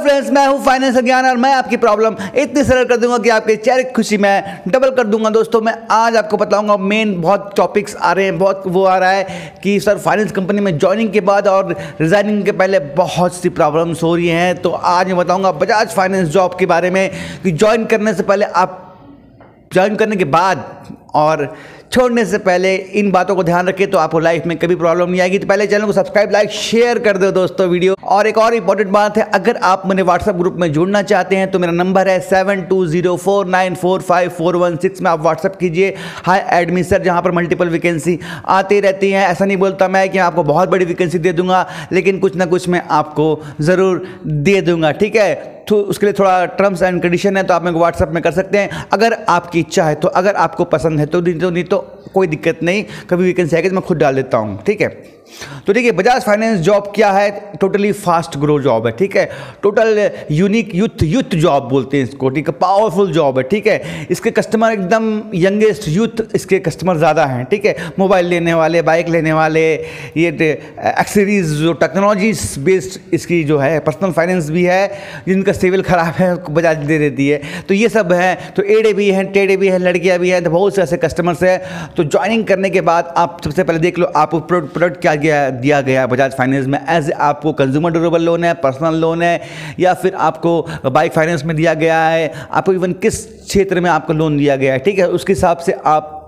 Friends, मैं हूं finance ज्ञान और मैं आपकी प्रॉब्लम इतनी सरल कर दूंगा कि आपके चेहरे की खुशी में डबल कर दूंगा। दोस्तों, मैं आज आपको बताऊंगा मेन बहुत टॉपिक्स आ रहे हैं, बहुत वो आ रहा है कि सर फाइनेंस कंपनी में ज्वाइनिंग के बाद और रिजाइनिंग के पहले बहुत सी प्रॉब्लम्स हो रही हैं। तो आज मैं बताऊंगा बजाज फाइनेंस जॉब के बारे में कि ज्वाइन करने से पहले, आप ज्वाइन करने के बाद और छोड़ने से पहले इन बातों को ध्यान रखें तो आपको लाइफ में कभी प्रॉब्लम नहीं आएगी। तो पहले चैनल को सब्सक्राइब, लाइक, शेयर कर दो दोस्तों वीडियो। और एक और इंपॉर्टेंट बात है, अगर आप मेरे व्हाट्सएप ग्रुप में जुड़ना चाहते हैं तो मेरा नंबर है 7204945416 में आप व्हाट्सएप कीजिए। हाय एडमी सर, जहाँ पर मल्टीपल वैकेंसी आती रहती हैं। ऐसा नहीं बोलता मैं कि आपको बहुत बड़ी वैकेंसी दे दूंगा, लेकिन कुछ ना कुछ मैं आपको ज़रूर दे दूंगा, ठीक है। तो उसके लिए थोड़ा टर्म्स एंड कंडीशन है, तो आप मेरे को व्हाट्सएप में कर सकते हैं अगर आपकी इच्छा है। तो अगर आपको पसंद है तो नहीं तो कोई दिक्कत नहीं, कभी वैकेंसी आएगी तो मैं खुद डाल देता हूँ, ठीक है। तो देखिए, बजाज फाइनेंस जॉब क्या है? टोटली फास्ट ग्रो जॉब है, ठीक है। टोटल यूनिक यूथ जॉब बोलते हैं इसको, ठीक है। पावरफुल जॉब है, ठीक है। इसके कस्टमर एकदम यंगेस्ट यूथ, इसके कस्टमर ज़्यादा हैं, ठीक है। मोबाइल लेने वाले, बाइक लेने वाले, ये एक्सेसरीज जो टेक्नोलॉजीज बेस्ड इसकी जो है पर्सनल फाइनेंस भी है। जिनका सिविल खराब है बजाज दे देती है, तो ये सब है। तो एड़े भी हैं, टेढ़े भी हैं, लड़कियाँ भी हैं, तो बहुत से ऐसे कस्टमर्स हैं। तो ज्वाइनिंग करने के बाद आप सबसे पहले देख लो आपको प्रोडक्ट क्या दिया गया बजाज फाइनेंस में। एज आपको कंज्यूमर ड्यूरेबल लोन है, पर्सनल लोन है, या फिर आपको बाइक फाइनेंस में दिया गया है, आपको इवन किस क्षेत्र में आपको लोन दिया गया है, ठीक है। उसके हिसाब से आप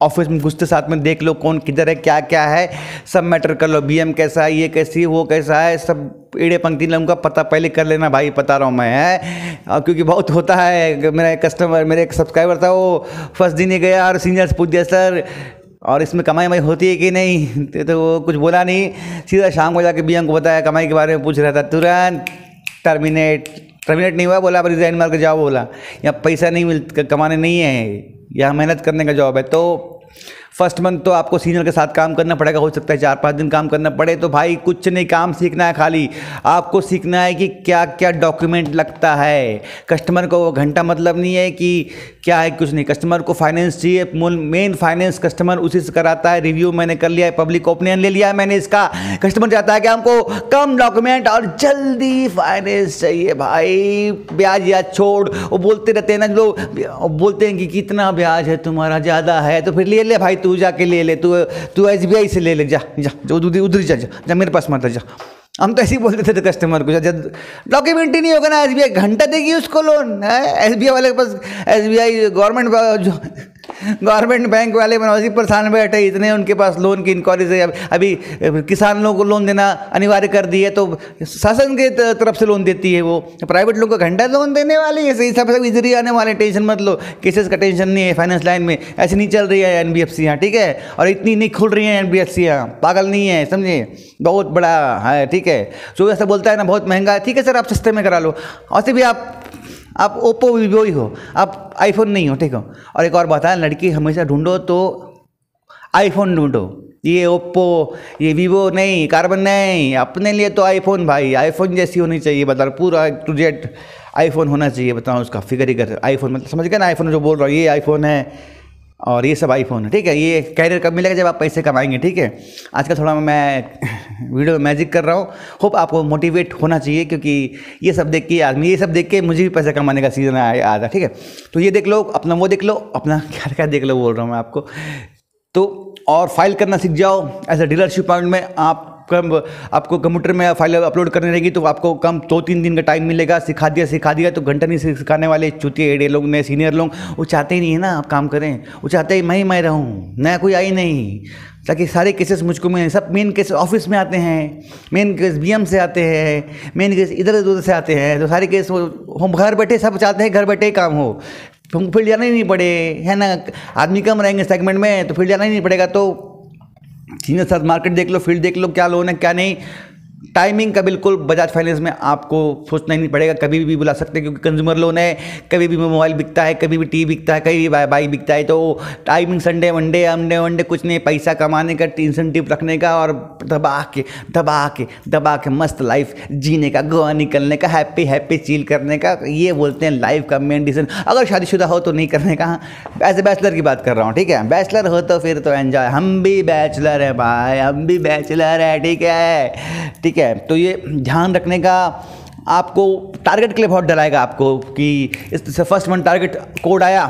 ऑफिस में घुसते साथ में देख लो कौन किधर है, क्या क्या है, सब मैटर कर लो। बीएम कैसा है, ये कैसी है, वो कैसा है, सब एड़े पंक्ति लोगों का पता पहले कर लेना भाई, बता रहा हूँ मैं, है। क्योंकि बहुत होता है। मेरा कस्टमर, मेरे एक सब्सक्राइबर था, वो फर्स्ट दिन ही गया और सीनियर से पूछ दिया सर और इसमें कमाई वमाई होती है कि नहीं, तो वो कुछ बोला नहीं। सीधा शाम को जाके बीएम को बताया, कमाई के बारे में पूछ रहा था, तुरंत टर्मिनेट नहीं हुआ, बोला अब रिजाइन मार के जाओ। बोला यहाँ पैसा नहीं कमाने नहीं है, यहाँ मेहनत करने का जॉब है। तो फर्स्ट मंथ तो आपको सीनियर के साथ काम करना पड़ेगा, हो सकता है 4-5 दिन काम करना पड़े। तो भाई कुछ नहीं, काम सीखना है, खाली आपको सीखना है कि क्या क्या डॉक्यूमेंट लगता है। कस्टमर को घंटा मतलब नहीं है कि क्या है, कुछ नहीं। कस्टमर को फाइनेंस चाहिए, मेन फाइनेंस कस्टमर उसी से कराता है। रिव्यू मैंने कर लिया है, पब्लिक ओपिनियन ले लिया है मैंने इसका। कस्टमर चाहता है कि हमको कम डॉक्यूमेंट और जल्दी फाइनेंस चाहिए भाई, ब्याज या छोड़। वो बोलते रहते हैं ना लोग, बोलते हैं कि कितना ब्याज है तुम्हारा, ज़्यादा है, तो फिर ले ले भाई, तू जाके ले ले, तू एसबीआई से ले ले, जा उधर जा, मेरे पास मत जा। हम तो ऐसे ही बोलते थे कस्टमर को, जब डॉक्यूमेंट ही नहीं होगा ना, एसबीआई घंटा देगी उसको लोन है। एसबीआई वाले के पास, एसबीआई गवर्नमेंट बैंक वाले उसी परेशान बैठे, इतने उनके पास लोन की इंक्वायरी से। अभी किसान लोगों को लोन देना अनिवार्य कर दिए, तो शासन के तरफ से लोन देती है वो। प्राइवेट लोगों को घंटा लोन देने वाली है, सब इधर ही आने वाले, टेंशन मत लो। केसेस का टेंशन नहीं है फाइनेंस लाइन में, ऐसी नहीं चल रही है एनबीएफसी, ठीक है। और इतनी नहीं खुल रही है एनबीएफसी, पागल नहीं है, समझे, बहुत बड़ा है, ठीक है। जो ऐसा बोलता है ना बहुत महंगा है, ठीक है सर आप सस्ते में करा लो। और से भी आप ओप्पो वीवो ही हो, आप आईफोन नहीं हो, ठीक हो। और एक और बात है, लड़की हमेशा ढूंढो तो आईफोन ढूंढो, ये ओप्पो, ये वीवो नहीं, कार्बन नहीं। अपने लिए तो आईफोन भाई, आईफोन जैसी होनी चाहिए, बता पूरा टू जेड आईफोन होना चाहिए। बताओ उसका फिगर ही कर, आईफोन मतलब समझ गए ना, आईफोन जो बोल रहा हूँ, ये आईफोन है और ये सब आईफोन है, ठीक है। ये कैरियर कब मिलेगा? जब आप पैसे कमाएंगे, ठीक है। आजकल थोड़ा मैं वीडियो में मैजिक कर रहा हूँ, होप आपको मोटिवेट होना चाहिए, क्योंकि ये सब देख के आदमी, ये सब देख के मुझे भी पैसे कमाने का सीजन आया, ठीक है। तो ये देख लो अपना, वो देख लो अपना, क्या देख लो बोल रहा हूँ मैं आपको। तो और फाइल करना सीख जाओ। एज ए डीलरशिप पॉइंट में आपको कंप्यूटर में फाइल अपलोड करनी रहेगी, तो आपको कम 2-3 दिन का टाइम मिलेगा। सिखा दिया तो घंटा नहीं सिखाने वाले चूतिए एड़े लोग ने, सीनियर लोग, वो चाहते ही नहीं है ना आप काम करें, वो चाहते हैं मैं रहूँ, नया कोई आई नहीं, ताकि सारे केसेस मुझको में, सब मेन केस ऑफिस में आते हैं, मेन केस बीएम से आते हैं, मेन केस इधर उधर से आते हैं। तो सारे केस हम घर बैठे, सब चाहते हैं घर बैठे ही काम हो, फील्ड जाना ही नहीं पड़े, है ना। आदमी कम रहेंगे सेगमेंट में, तो फील्ड जाना ही नहीं पड़ेगा। तो सीनियर साथ मार्केट देख लो, फील्ड देख लो, क्या लोन है क्या नहीं। टाइमिंग का बिल्कुल बजाज फाइनेंस में आपको सोचना ही नहीं पड़ेगा, कभी भी बुला सकते हैं, क्योंकि कंज्यूमर लोन है। कभी भी मोबाइल बिकता है, कभी भी टीवी बिकता है, कभी भी बाइक बिकता है। तो टाइमिंग संडे वनडे कुछ नहीं, पैसा कमाने का, इंसेंटिव रखने का और दबा के मस्त लाइफ जीने का, गोवा निकलने का, हैप्पी चिल करने का। ये बोलते हैं लाइफ का मेन डिसीजन। अगर शादीशुदा हो तो नहीं करने का। ऐसे बैचलर की बात कर रहा हूँ, ठीक है। बैचलर हो तो फिर तो एंजॉय, हम भी बैचलर है भाई, हम भी बैचलर है, ठीक है। तो ये ध्यान रखने का आपको टारगेट के लिए बहुत डराएगा आपको कि इस फर्स्ट मंथ टारगेट कोड आया,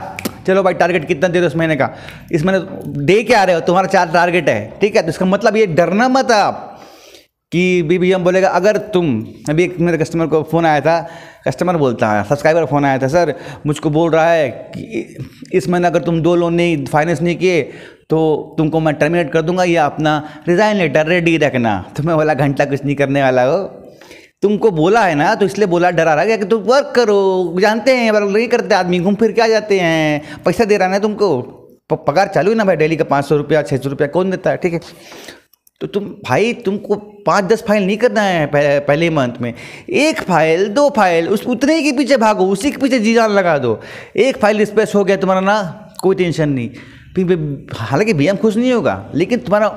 चलो भाई टारगेट कितना दे दो इस महीने का, इस महीने दे के आ रहे हो, तुम्हारा 4 टारगेट है, ठीक है। तो इसका मतलब ये डरना मत आप कि BBM बोलेगा। अगर तुम, अभी एक मेरे कस्टमर को फ़ोन आया था, कस्टमर बोलता है, सब्सक्राइबर फ़ोन आया था, सर मुझको बोल रहा है कि इस महीने अगर तुम 2 लोन नहीं फाइनेंस नहीं किए तो तुमको मैं टर्मिनेट कर दूंगा, या अपना रिज़ाइन लेटर रेडी रखना। तो मैं बोला घंटा कुछ नहीं करने वाला हो, तुमको बोला है ना, तो इसलिए बोला, डरा रहा है कि तुम वर्क करो, जानते हैं वर्क नहीं करते आदमी, घूम फिर के आ जाते हैं, पैसा दे रहा है ना तुमको, पगार चालू है ना भाई, डेली का 500 रुपया 600 रुपया कौन देता है, ठीक है। तो तुम भाई, तुमको 5-10 फाइल नहीं करना है पहले मंथ में, 1 फाइल 2 फाइल उस उतने के पीछे भागो, उसी के पीछे जी जान लगा दो। 1 फाइल रिस्पेस हो गया तुम्हारा ना, कोई टेंशन नहीं। फिर हालांकि BM खुश नहीं होगा, लेकिन तुम्हारा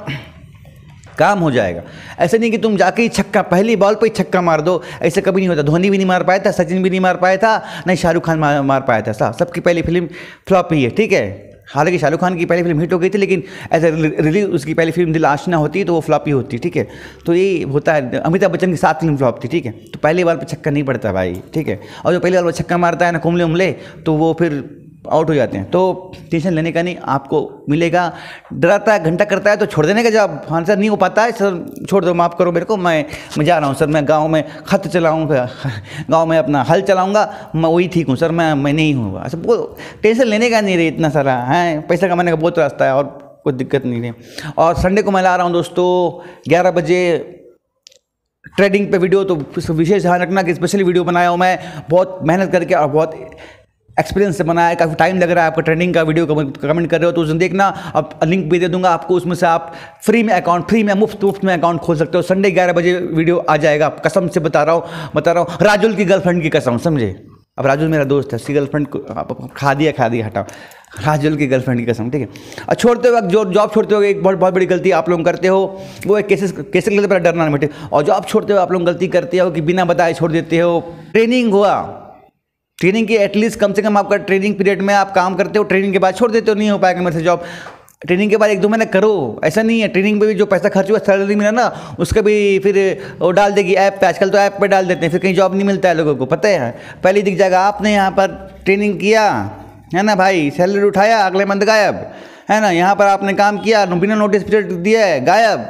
काम हो जाएगा। ऐसा नहीं कि तुम जाके ही छक्का, पहली बॉल पे ही छक्का मार दो, ऐसे कभी नहीं होता। धोनी भी नहीं मार पाया था, सचिन भी नहीं मार पाया था, नहीं शाहरुख खान मार पाया था। सबकी पहली फिल्म फ्लॉप ही है, ठीक है। हालांकि शाहरुख खान की पहली फिल्म हिट हो गई थी, लेकिन ऐसे रिलीज उसकी पहली फिल्म दिल आशना होती तो वो फ्लॉप ही होती, ठीक है। तो ये होता है। अमिताभ बच्चन की 7 फिल्म फ्लॉप थी, ठीक है। तो पहली बार पे छक्का नहीं पड़ता भाई, ठीक है। और जो पहली बार छक्का मारता है ना कुंबले उमले, तो वो फिर आउट हो जाते हैं। तो टेंशन लेने का नहीं, आपको मिलेगा। डराता है, घंटा करता है तो छोड़ देने का, जब आंसर नहीं हो पाता है सर छोड़ दो, माफ़ करो मेरे को, मैं जा रहा हूँ सर, मैं गांव में खत चलाऊँगा, गांव में अपना हल चलाऊँगा, मैं वही ठीक हूँ सर, मैं नहीं हूँ। ऐसा वो टेंशन लेने का नहीं रही, इतना सारा है, पैसा कमाने का बहुत रास्ता है और कोई दिक्कत नहीं है। और संडे को मैं ला रहा हूँ दोस्तों 11 बजे ट्रेडिंग पे वीडियो, तो विशेष ध्यान रखना कि स्पेशली वीडियो बनाया हूँ मैं बहुत मेहनत करके और बहुत एक्सपीरियंस से बनाया है। काफ़ी टाइम लग रहा है आपका ट्रेडिंग का वीडियो कमेंट कर रहे हो तो उसमें देखना, अब लिंक भी दे दूंगा आपको, उसमें से आप फ्री में मुफ्त में अकाउंट खोल सकते हो। संडे 11 बजे वीडियो आ जाएगा, कसम से बता रहा हूँ, राजुल की गर्लफ्रेंड की कसम, समझे। अब राजुल मेरा दोस्त है, उसकी गर्लफ्रेंड को खा दिया हटाओ, राजुल की गर्लफ्रेंड की कसम, ठीक है। और छोड़ते वक्त जो जॉब छोड़ते हो, एक बहुत बड़ी गलती आप लोग करते हो, वो एक केसेस के लिए पर डरना नहीं बेटे। और जॉब छोड़ते हो आप लोग गलती करते हो कि बिना बताए छोड़ देते हो। ट्रेनिंग हुआ, ट्रेनिंग की एटलीस्ट कम से कम आपका ट्रेनिंग पीरियड में आप काम करते हो, ट्रेनिंग के बाद छोड़ देते हो, नहीं हो पाएगा मेरे से जॉब। ट्रेनिंग के बाद 1-2 महीने करो, ऐसा नहीं है। ट्रेनिंग पे भी जो पैसा खर्च हुआ, सैलरी मिला ना, उसका भी फिर वो डाल देगी ऐप पे, आजकल तो ऐप पे डाल देते हैं, फिर कहीं जॉब नहीं मिलता है लोगों को, पता है। पहले दिख जाएगा आपने यहाँ पर ट्रेनिंग किया है ना भाई, सैलरी उठाया, अगले मंथ गायब, है ना। यहाँ पर आपने काम किया, बिना नोटिस पीरियड दिया है, गायब।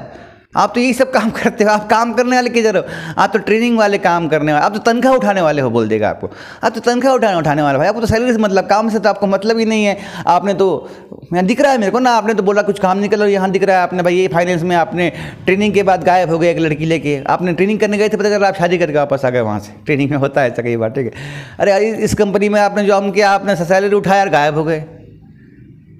आप तो यही सब काम करते हो, आप काम करने वाले किधर हो, आप तो ट्रेनिंग वाले काम करने वाले, आप तो तनख्वाह उठाने वाले हो, बोल देगा आपको, आप तो तनख्वाह उठाने वाले भाई, आपको तो सैलरी से मतलब, काम से तो आपको मतलब ही नहीं है। आपने तो, यहाँ दिख रहा है मेरे को ना, आपने तो बोला कुछ काम नहीं कर लो, यहाँ दिख रहा है आपने भाई ये फाइनेंस में आपने ट्रेनिंग के बाद गायब हो गए एक लड़की लेके, आपने ट्रेनिंग करने गए थे, पता चला आप शादी करके वापस आ गए वहाँ से। ट्रेनिंग में होता है ऐसा कई बार, ठीक है। अरे इस कंपनी में आपने जॉब किया, आपने सैलरी उठाया और गायब हो गए,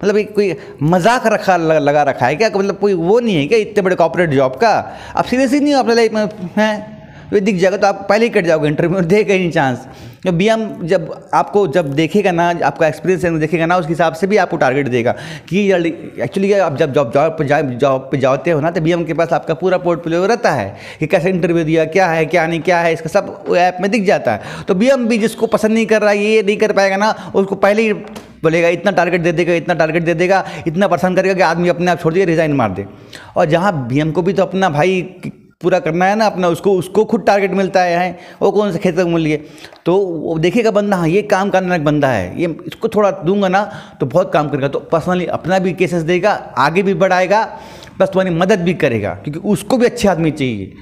मतलब कोई मजाक लगा रखा है क्या, मतलब कोई वो नहीं है क्या इतने बड़े कॉर्पोरेट जॉब का। आप सीरियस ही नहीं हो अपने लाइफ में, हैं तो दिख जाएगा, तो आप पहले ही कट जाओगे इंटरव्यू में, देगा ही नहीं चांस। जब BM जब देखेगा ना, आपका एक्सपीरियंस देखेगा ना, उसके हिसाब से भी आपको टारगेट देगा कि एक्चुअली आप जब जॉब पे जाते हो ना, तो BM के पास आपका पूरा पोर्टफोलियो रहता है कि कैसे इंटरव्यू दिया, क्या है क्या नहीं, क्या है, इसका सब ऐप में दिख जाता है। तो BM भी जिसको पसंद नहीं कर रहा है, ये नहीं कर पाएगा ना, उसको पहले ही बोलेगा इतना टारगेट दे देगा, इतना टारगेट दे देगा, इतना पसंद करेगा कि आदमी अपने आप छोड़ दिए, रिजाइन मार दे। और जहाँ BM को भी तो अपना भाई पूरा करना है ना अपना, उसको खुद टारगेट मिलता है, वो कौन सा खेत मूल्य, तो वो देखेगा बंदा, हाँ ये काम करने लायक बंदा है, ये इसको थोड़ा दूंगा ना तो बहुत काम करेगा, तो पर्सनली अपना भी केसेस देगा, आगे भी बढ़ाएगा, प्लस तुम्हारी मदद भी करेगा, क्योंकि उसको भी अच्छे आदमी चाहिए,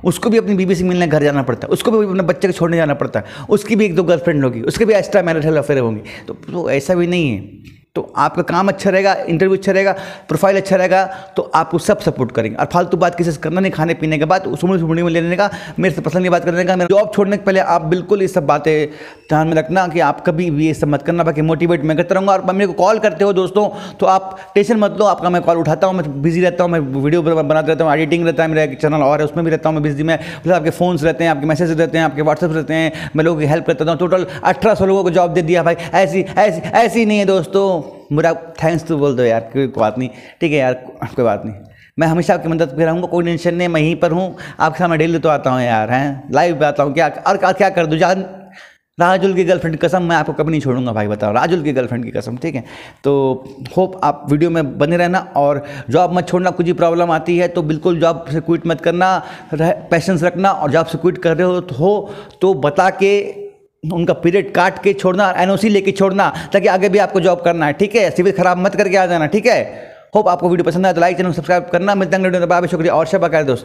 उसको भी अपनी बीवी से मिलने घर जाना पड़ता है, उसको भी अपने बच्चे को छोड़ने जाना पड़ता है, उसकी भी 1-2 गर्लफ्रेंड होगी, उसके भी एक्स्ट्रा मैरिटल अफेयर होंगी, तो ऐसा भी नहीं है। तो आपका काम अच्छा रहेगा, इंटरव्यू अच्छा रहेगा, प्रोफाइल अच्छा रहेगा, तो आपको सब सपोर्ट करेंगे। और फालतू बात किसी से करना नहीं, खाने पीने के बाद सुमड़ी में लेने का, मेरे से पसंद की बात करने का। मेरा जॉब छोड़ने के पहले आप बिल्कुल ये सब बातें ध्यान में रखना कि आप कभी भी ये सब मत करना, बाकी मोटिवेट मैं करता रहूँगा। और मेरे को कॉल करते हो दोस्तों तो आप टेंशन मत लो, आपका मैं कॉल उठाता हूँ, मैं बिजी रहता हूँ, मैं वीडियो बनाते रहता हूँ, एडिटिंग रहता है, मेरा चैनल और है उसमें भी रहता हूँ मैं बिजी में, प्लस आपके फ़ोन्स रहते हैं, आपके मैसेज रहते हैं, आपके व्हाट्सएप रहते हैं, मैं लोगों की हेल्प करता हूँ। टोटल 1800 लोगों को जॉब दे दिया भाई, ऐसी नहीं है दोस्तों। मेरा थैंक्स तो बोल दो यार, कोई बात नहीं, ठीक है यार, कोई बात नहीं, मैं हमेशा आपकी मदद पे रहूँगा, कोई टेंशन नहीं, मैं यहीं पर हूँ, आपके सामने डेली तो आता हूँ यार, हैं लाइव पे आता हूँ, क्या और क्या कर दूँ, राजुल की गर्लफ्रेंड की कसम, मैं आपको कभी नहीं छोड़ूंगा भाई, बताओ, राजुल की गर्लफ्रेंड की कसम, ठीक है। तो होप आप वीडियो में बने रहना, और जॉब मत छोड़ना। कुछ भी प्रॉब्लम आती है तो बिल्कुल जॉब से क्विट मत करना, पैशंस रखना, और जॉब से क्विट कर रहे हो तो बता के उनका पीरियड काट के छोड़ना, एनओसी लेके छोड़ना, ताकि आगे भी आपको जॉब करना है, ठीक है। सिविल खराब मत करके आ जाना, ठीक है। होप आपको वीडियो पसंद आए तो लाइक, चैनल सब्सक्राइब करना। मिलते हैं अगले वीडियो में, बाय बाय, शुक्रिया और शब्बा खैर दोस्तों।